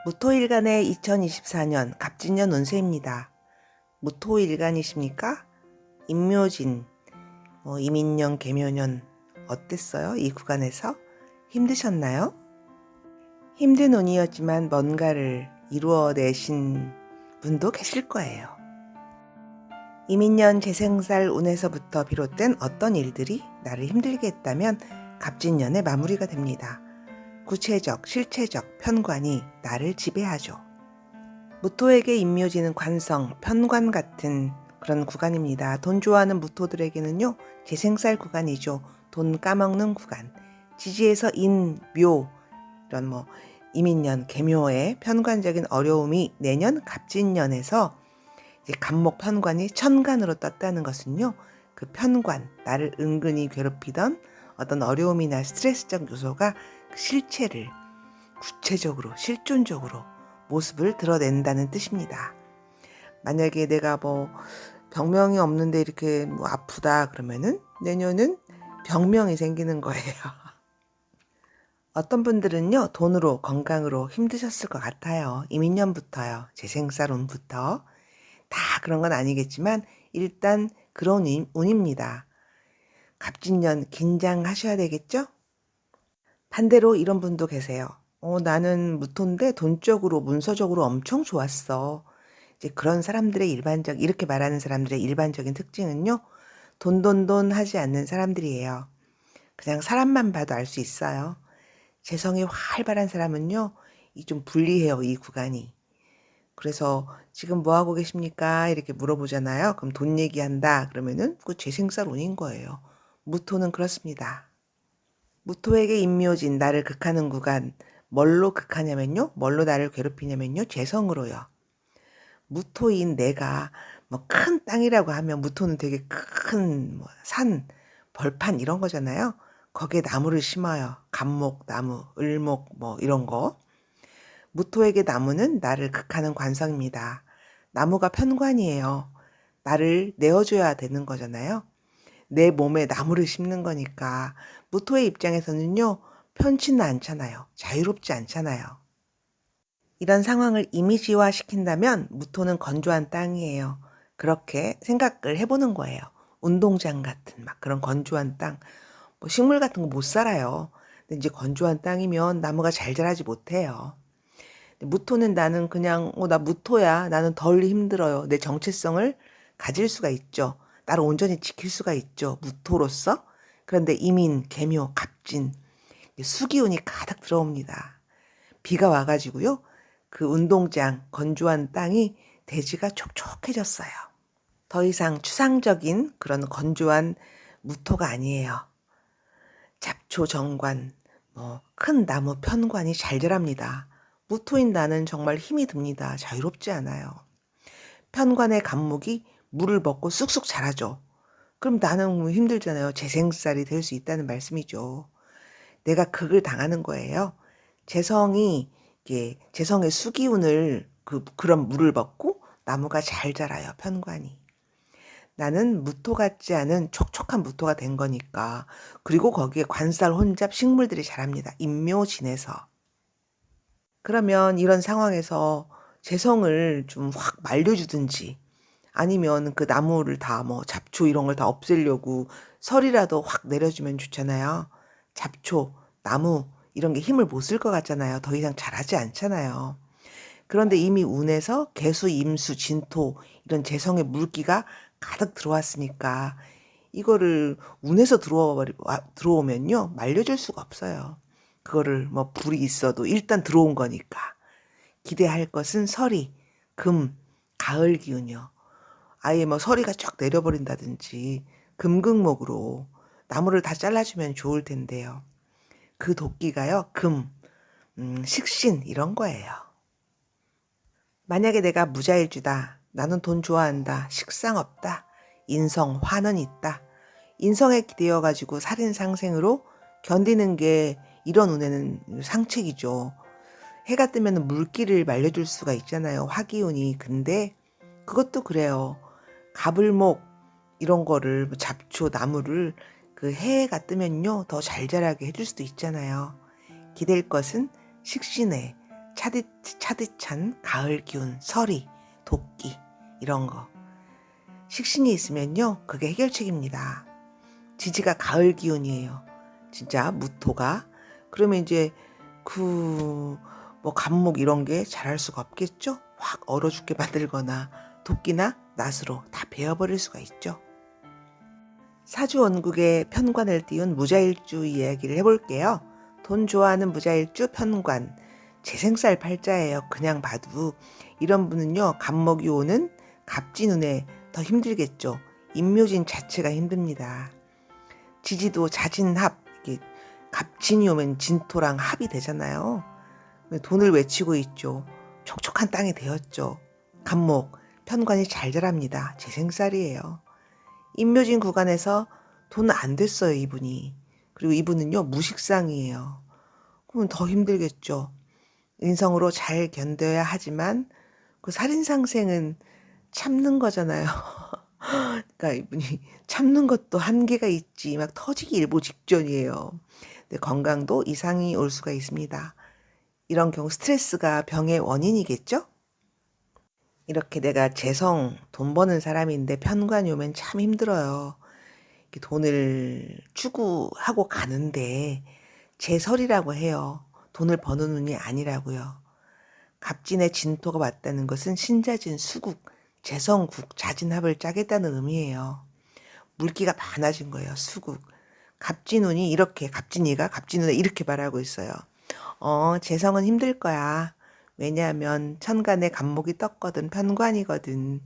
무토일간의 2024년 갑진년 운세입니다. 무토일간이십니까? 임묘진, 이민년, 개묘년 어땠어요? 이 구간에서? 힘드셨나요? 힘든 운이었지만 뭔가를 이루어내신 분도 계실 거예요. 이민년 재생살 운에서부터 비롯된 어떤 일들이 나를 힘들게 했다면 갑진년의 마무리가 됩니다. 구체적, 실체적 편관이 나를 지배하죠. 무토에게 임묘지는 관성, 편관 같은 그런 구간입니다. 돈 좋아하는 무토들에게는요, 재생살 구간이죠. 돈 까먹는 구간. 지지에서 인, 묘, 이런 이민년, 개묘의 편관적인 어려움이 내년 갑진년에서 이제 갑목 편관이 천간으로 떴다는 것은요, 그 편관, 나를 은근히 괴롭히던 어떤 어려움이나 스트레스적 요소가 그 실체를 구체적으로 실존적으로 모습을 드러낸다는 뜻입니다. 만약에 내가 병명이 없는데 이렇게 아프다 그러면은 내년은 병명이 생기는 거예요. 어떤 분들은요, 돈으로 건강으로 힘드셨을 것 같아요. 이민년부터요, 재생살 운부터. 다 그런 건 아니겠지만 일단 그런 운입니다. 갑진년 긴장하셔야 되겠죠? 반대로 이런 분도 계세요. 나는 무토인데 돈적으로 문서적으로 엄청 좋았어. 이제 그런 사람들의 이렇게 말하는 사람들의 일반적인 특징은요, 돈 하지 않는 사람들이에요. 그냥 사람만 봐도 알 수 있어요. 재성이 활발한 사람은요, 좀 불리해요, 이 구간이. 그래서 지금 뭐 하고 계십니까? 이렇게 물어보잖아요. 그럼 돈 얘기한다. 그러면은 그 재생살 운인 거예요. 무토는 그렇습니다. 무토에게 임묘진, 나를 극하는 구간. 뭘로 극하냐면요. 뭘로 나를 괴롭히냐면요. 재성으로요. 무토인 내가 큰 땅이라고 하면 무토는 되게 큰 산, 벌판 이런 거잖아요. 거기에 나무를 심어요. 갑목, 나무, 을목 이런 거. 무토에게 나무는 나를 극하는 관성입니다. 나무가 편관이에요. 나를 내어줘야 되는 거잖아요. 내 몸에 나무를 심는 거니까 무토의 입장에서는요, 편치는 않잖아요. 자유롭지 않잖아요. 이런 상황을 이미지화 시킨다면 무토는 건조한 땅이에요. 그렇게 생각을 해보는 거예요. 운동장 같은 그런 건조한 땅. 식물 같은 거 못 살아요. 근데 이제 건조한 땅이면 나무가 잘 자라지 못해요. 무토는 나는 그냥 나 무토야. 나는 덜 힘들어요. 내 정체성을 가질 수가 있죠. 나를 온전히 지킬 수가 있죠. 무토로서. 그런데 이민, 개묘, 갑진 수기운이 가득 들어옵니다. 비가 와가지고요. 그 운동장, 건조한 땅이 대지가 촉촉해졌어요. 더 이상 추상적인 그런 건조한 무토가 아니에요. 잡초 정관, 큰 나무 편관이 잘 자랍니다. 무토인 나는 정말 힘이 듭니다. 자유롭지 않아요. 편관의 갑목이 물을 먹고 쑥쑥 자라죠. 그럼 나는 힘들잖아요. 재생살이 될 수 있다는 말씀이죠. 내가 극을 당하는 거예요. 재성의 수기운을 그런 물을 먹고 나무가 잘 자라요. 편관이. 나는 무토 같지 않은 촉촉한 무토가 된 거니까. 그리고 거기에 관살 혼잡 식물들이 자랍니다. 임묘진에서. 그러면 이런 상황에서 재성을 좀 확 말려주든지 아니면 그 나무를 다 잡초 이런 걸 다 없애려고 설이라도 확 내려주면 좋잖아요. 잡초, 나무 이런 게 힘을 못 쓸 것 같잖아요. 더 이상 자라지 않잖아요. 그런데 이미 운에서 개수, 임수, 진토 이런 재성의 물기가 가득 들어왔으니까 이거를 운에서 들어오면요. 말려줄 수가 없어요. 그거를 불이 있어도 일단 들어온 거니까. 기대할 것은 서리, 금, 가을 기운이요. 아예 서리가 쫙 내려버린다든지 금극목으로 나무를 다 잘라주면 좋을 텐데요. 그 도끼가요. 금, 식신 이런 거예요. 만약에 내가 무자일주다. 나는 돈 좋아한다. 식상 없다. 인성, 화는 있다. 인성에 기대어가지고 살인상생으로 견디는 게 이런 운에는 상책이죠. 해가 뜨면 물기를 말려줄 수가 있잖아요. 화기운이. 근데 그것도 그래요. 가불목 이런 거를 잡초, 나무를 그 해가 뜨면요. 더 잘 자라게 해줄 수도 있잖아요. 기댈 것은 식신에 차디찬 가을 기운, 서리, 도끼 이런 거. 식신이 있으면요, 그게 해결책입니다. 지지가 가을 기운이에요. 진짜 무토가. 그러면 이제 뭐 간목 이런 게 잘할 수가 없겠죠? 확 얼어 죽게 만들거나 도끼나 낫으로 다 베어버릴 수가 있죠. 사주 원국의 편관을 띄운 무자일주 이야기를 해볼게요. 돈 좋아하는 무자일주 편관. 재생살 팔자예요. 그냥 봐도. 이런 분은요, 갑목이 오는 갑진운에 더 힘들겠죠. 임묘진 자체가 힘듭니다. 지지도 자진합. 이게 갑진이 오면 진토랑 합이 되잖아요. 돈을 외치고 있죠. 촉촉한 땅이 되었죠. 갑목, 편관이 잘 자랍니다. 재생살이에요. 임묘진 구간에서 돈 안 됐어요, 이분이. 그리고 이분은요, 무식상이에요. 그러면 더 힘들겠죠. 인성으로 잘 견뎌야 하지만 그 살인상생은 참는 거잖아요. 그러니까 이분이 참는 것도 한계가 있지 막 터지기 일보 직전이에요. 근데 건강도 이상이 올 수가 있습니다. 이런 경우 스트레스가 병의 원인이겠죠? 이렇게 내가 재성, 돈 버는 사람인데 편관이 오면 참 힘들어요. 이렇게 돈을 추구하고 가는데 재설이라고 해요. 돈을 버는 운이 아니라고요. 갑진의 진토가 왔다는 것은 신자진, 수국, 재성국, 자진합을 짜겠다는 의미예요. 물기가 많아진 거예요. 수국. 갑진운이 이렇게, 갑진운에 이렇게 말하고 있어요. 재성은 힘들 거야. 왜냐하면 천간에 갑목이 떴거든. 편관이거든.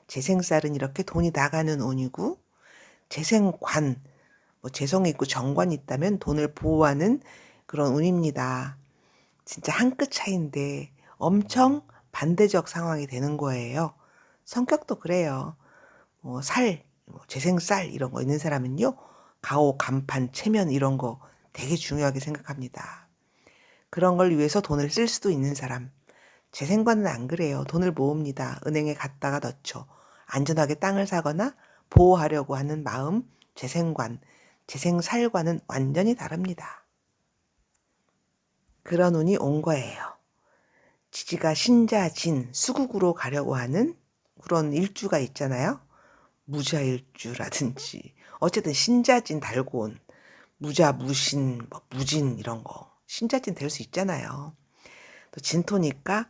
재생살은 이렇게 돈이 나가는 운이고, 재생관, 뭐 재성이 있고 정관이 있다면 돈을 보호하는 그런 운입니다. 진짜 한 끗 차이인데 엄청 반대적 상황이 되는 거예요. 성격도 그래요. 재생살 이런 거 있는 사람은요, 가오, 간판, 체면 이런 거 되게 중요하게 생각합니다. 그런 걸 위해서 돈을 쓸 수도 있는 사람. 재생관은 안 그래요. 돈을 모읍니다. 은행에 갔다가 넣죠. 안전하게 땅을 사거나 보호하려고 하는 마음, 재생관, 재생살과는 완전히 다릅니다. 그런 운이 온 거예요. 지지가 신자진, 수국으로 가려고 하는 그런 일주가 있잖아요. 무자일주라든지 어쨌든 신자진 달고 온 무자, 무신, 무진 이런 거 신자진 될 수 있잖아요. 또 진토니까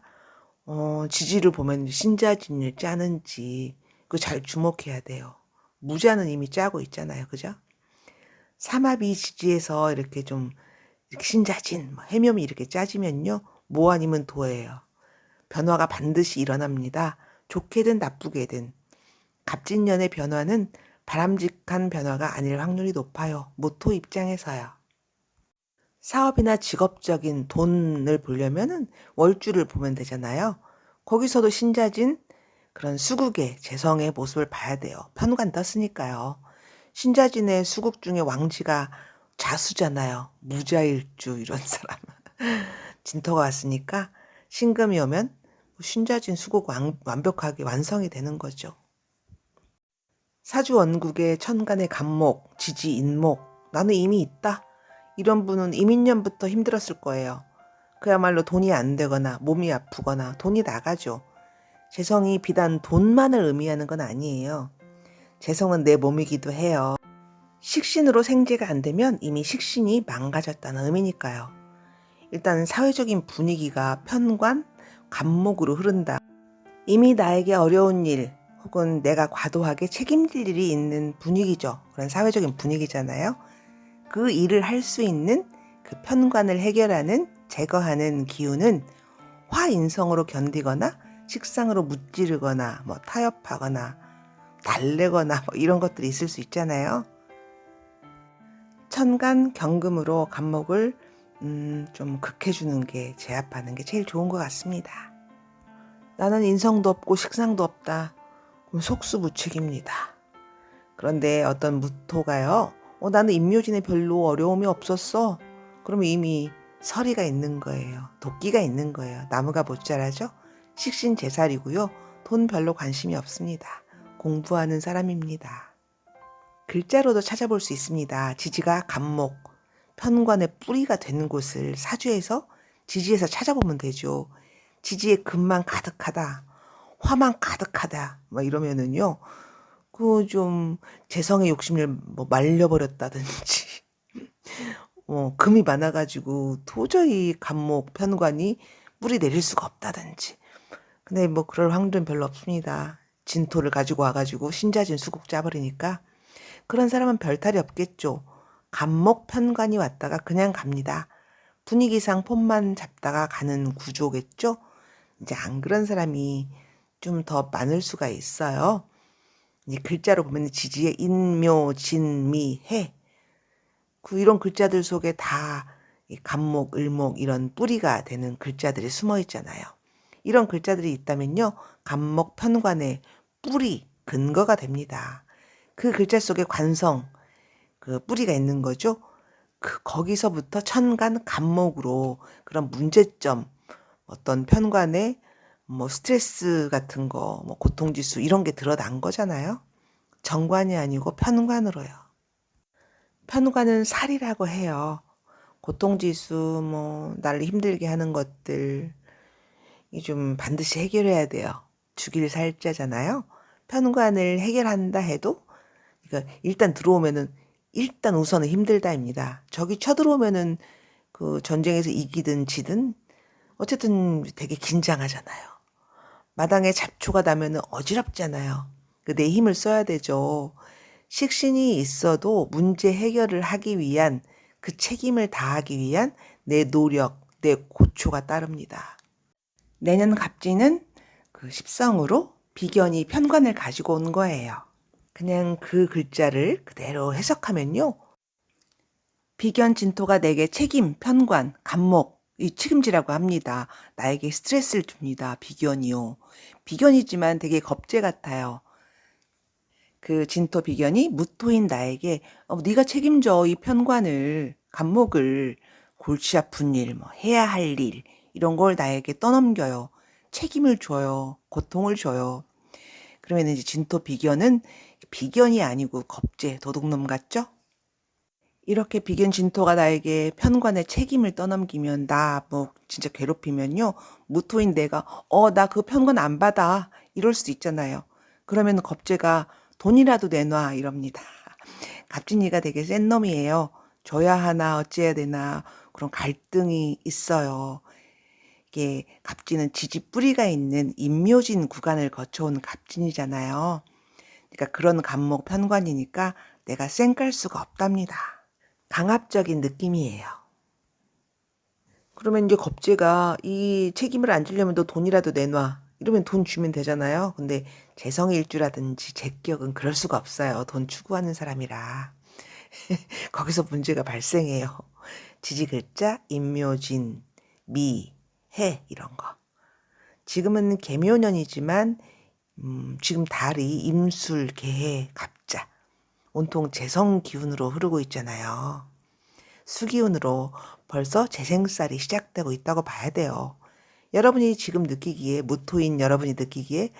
지지를 보면 신자진을 짜는지 그거 잘 주목해야 돼요. 무자는 이미 짜고 있잖아요. 그죠? 삼합이 지지에서 이렇게 좀 이렇게 신자진, 해묘미 이렇게 짜지면요. 모 아니면 도예요. 변화가 반드시 일어납니다. 좋게든 나쁘게든. 갑진년의 변화는 바람직한 변화가 아닐 확률이 높아요. 모토 입장에서요. 사업이나 직업적인 돈을 보려면은 월주를 보면 되잖아요. 거기서도 신자진 그런 수국의 재성의 모습을 봐야 돼요. 편관 떴으니까요. 신자진의 수국 중에 왕지가 자수잖아요. 무자일주 이런 사람. 진토가 왔으니까 신금이 오면 신자진 수국 완벽하게 완성이 되는 거죠. 사주 원국의 천간의 갑목, 지지, 인목 나는 이미 있다. 이런 분은 이민년부터 힘들었을 거예요. 그야말로 돈이 안 되거나 몸이 아프거나 돈이 나가죠. 재성이 비단 돈만을 의미하는 건 아니에요. 재성은 내 몸이기도 해요. 식신으로 생재가 안 되면 이미 식신이 망가졌다는 의미니까요. 일단 사회적인 분위기가 편관, 갑목으로 흐른다. 이미 나에게 어려운 일 혹은 내가 과도하게 책임질 일이 있는 분위기죠. 그런 사회적인 분위기잖아요. 그 일을 할 수 있는 그 편관을 해결하는 제거하는 기운은 화인성으로 견디거나 식상으로 무찌르거나 타협하거나 달래거나 이런 것들이 있을 수 있잖아요. 천간 경금으로 갑목을 좀 극해주는 게 제압하는 게 제일 좋은 것 같습니다. 나는 인성도 없고 식상도 없다. 그럼 속수무책입니다. 그런데 어떤 무토가요. 나는 임묘진에 별로 어려움이 없었어. 그러면 이미 서리가 있는 거예요. 도끼가 있는 거예요. 나무가 못 자라죠? 식신재살이고요. 돈 별로 관심이 없습니다. 공부하는 사람입니다. 글자로도 찾아볼 수 있습니다. 지지가 갑목, 편관의 뿌리가 되는 곳을 사주에서 지지에서 찾아보면 되죠. 지지에 금만 가득하다, 화만 가득하다, 막 이러면은요, 그 좀 재성의 욕심을 뭐 말려버렸다든지, 금이 많아가지고 도저히 간목 편관이 뿌리 내릴 수가 없다든지. 근데 뭐 그럴 확률은 별로 없습니다. 진토를 가지고 와가지고 신자진 수국 짜버리니까 그런 사람은 별탈이 없겠죠. 간목 편관이 왔다가 그냥 갑니다. 분위기상 폼만 잡다가 가는 구조겠죠. 이제 안 그런 사람이 좀 더 많을 수가 있어요. 이제 글자로 보면 지지에 인묘, 진, 미, 해. 이런 글자들 속에 다 간목, 을목 이런 뿌리가 되는 글자들이 숨어 있잖아요. 이런 글자들이 있다면요. 간목 편관의 뿌리, 근거가 됩니다. 그 글자 속에 관성, 그 뿌리가 있는 거죠. 거기서부터 천간 간목으로 그런 문제점, 어떤 편관의 뭐 스트레스 같은 거, 뭐 고통지수 이런 게 드러난 거잖아요. 정관이 아니고 편관으로요. 편관은 살이라고 해요. 고통지수, 뭐 나를 힘들게 하는 것들 이 좀 반드시 해결해야 돼요. 주길 살자잖아요. 편관을 해결한다 해도 그러니까 일단 들어오면은 일단 우선은 힘들다입니다. 적이 쳐들어오면은 그 전쟁에서 이기든 지든 어쨌든 되게 긴장하잖아요. 마당에 잡초가 나면은 어지럽잖아요. 내 힘을 써야 되죠. 식신이 있어도 문제 해결을 하기 위한 그 책임을 다하기 위한 내 노력, 내 고초가 따릅니다. 내년 갑진은 그 십성으로 비견이 편관을 가지고 온 거예요. 그냥 그 글자를 그대로 해석하면요. 비견 진토가 내게 책임, 편관, 간목, 이 책임지라고 합니다. 나에게 스트레스를 줍니다. 비견이요. 비견이지만 되게 겁재 같아요. 그 진토 비견이 무토인 나에게 네가 책임져 이 편관을, 간목을, 골치 아픈 일, 뭐 해야 할 일, 이런 걸 나에게 떠넘겨요. 책임을 줘요. 고통을 줘요. 그러면 이제 진토 비견은 비견이 아니고 겁재, 도둑놈 같죠? 이렇게 비견 진토가 나에게 편관의 책임을 떠넘기면 나 뭐 진짜 괴롭히면요. 무토인 내가 나 그 편관 안 받아. 이럴 수도 있잖아요. 그러면 겁재가 돈이라도 내놔 이럽니다. 갑진이가 되게 센 놈이에요. 줘야 하나 어찌해야 되나 그런 갈등이 있어요. 이게 갑진은 지지 뿌리가 있는 임묘진 구간을 거쳐온 갑진이잖아요. 그러니까 그런 간목 편관이니까 내가 쌩깔 수가 없답니다. 강압적인 느낌이에요. 그러면 이제 겁재가 이 책임을 안 지려면 너 돈이라도 내놔. 이러면 돈 주면 되잖아요. 근데 재성일주라든지 제격은 그럴 수가 없어요. 돈 추구하는 사람이라. 거기서 문제가 발생해요. 지지글자, 임묘진, 미, 해 이런 거. 지금은 개묘년이지만 지금 달이 임술, 개해, 갑자 온통 재성 기운으로 흐르고 있잖아요. 수기운으로 벌써 재생살이 시작되고 있다고 봐야 돼요. 여러분이 지금 느끼기에 무토인 여러분이 느끼기에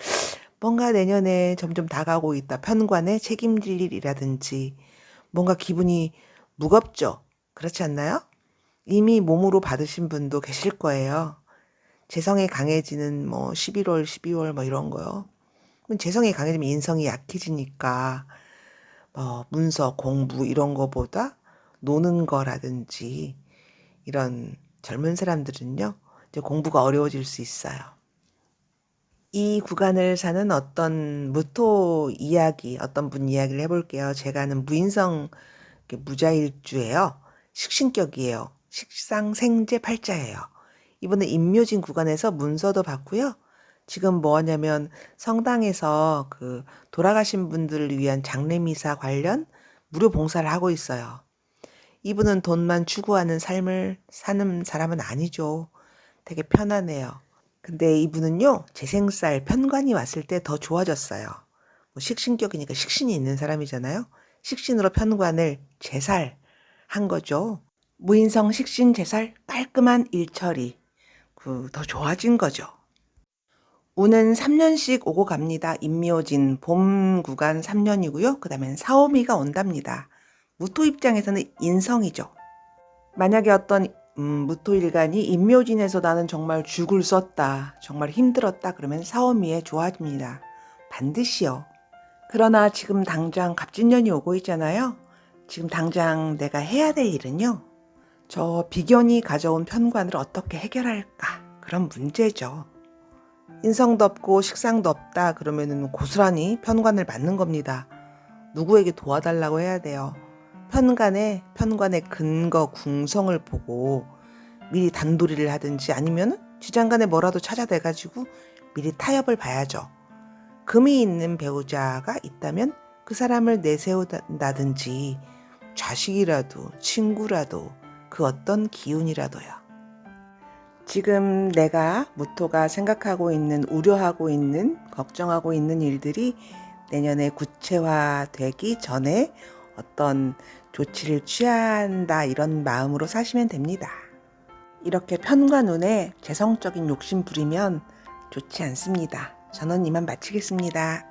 뭔가 내년에 점점 다가오고 있다. 편관에 책임질 일이라든지 뭔가 기분이 무겁죠. 그렇지 않나요? 이미 몸으로 받으신 분도 계실 거예요. 재성이 강해지는 뭐 11월, 12월 뭐 이런 거요. 재성이 강해지면 인성이 약해지니까 문서, 공부 이런 거보다 노는 거라든지 이런 젊은 사람들은요. 이제 공부가 어려워질 수 있어요. 이 구간을 사는 어떤 무토 이야기, 어떤 분 이야기를 해볼게요. 제가 아는 무인성 무자일주예요. 식신격이에요. 식상생재 팔자예요. 이분은 임묘진 구간에서 문서도 받고요. 지금 뭐 하냐면 성당에서 그 돌아가신 분들을 위한 장례미사 관련 무료 봉사를 하고 있어요. 이분은 돈만 추구하는 삶을 사는 사람은 아니죠. 되게 편하네요. 근데 이분은요, 재생살 편관이 왔을 때 더 좋아졌어요. 뭐 식신격이니까 식신이 있는 사람이잖아요. 식신으로 편관을 재살한 거죠. 무인성 식신 재살 깔끔한 일처리. 더 좋아진 거죠. 운은 3년씩 오고 갑니다. 임묘진 봄 구간 3년이고요. 그 다음엔 사오미가 온답니다. 무토 입장에서는 인성이죠. 만약에 어떤 무토일간이 임묘진에서 나는 정말 죽을 썼다, 정말 힘들었다 그러면 사오미에 좋아집니다. 반드시요. 그러나 지금 당장 갑진년이 오고 있잖아요. 지금 당장 내가 해야 될 일은요. 저 비견이 가져온 편관을 어떻게 해결할까? 그런 문제죠. 인성도 없고 식상도 없다 그러면은 고스란히 편관을 맡는 겁니다. 누구에게 도와달라고 해야 돼요. 편관의 근거 궁성을 보고 미리 단도리를 하든지 아니면 지장간에 뭐라도 찾아내가지고 미리 타협을 봐야죠. 금이 있는 배우자가 있다면 그 사람을 내세운다든지 자식이라도 친구라도 그 어떤 기운이라도요. 지금 내가 무토가 생각하고 있는, 우려하고 있는, 걱정하고 있는 일들이 내년에 구체화되기 전에 어떤 조치를 취한다 이런 마음으로 사시면 됩니다. 이렇게 편과 눈에 재성적인 욕심 부리면 좋지 않습니다. 저는 이만 마치겠습니다.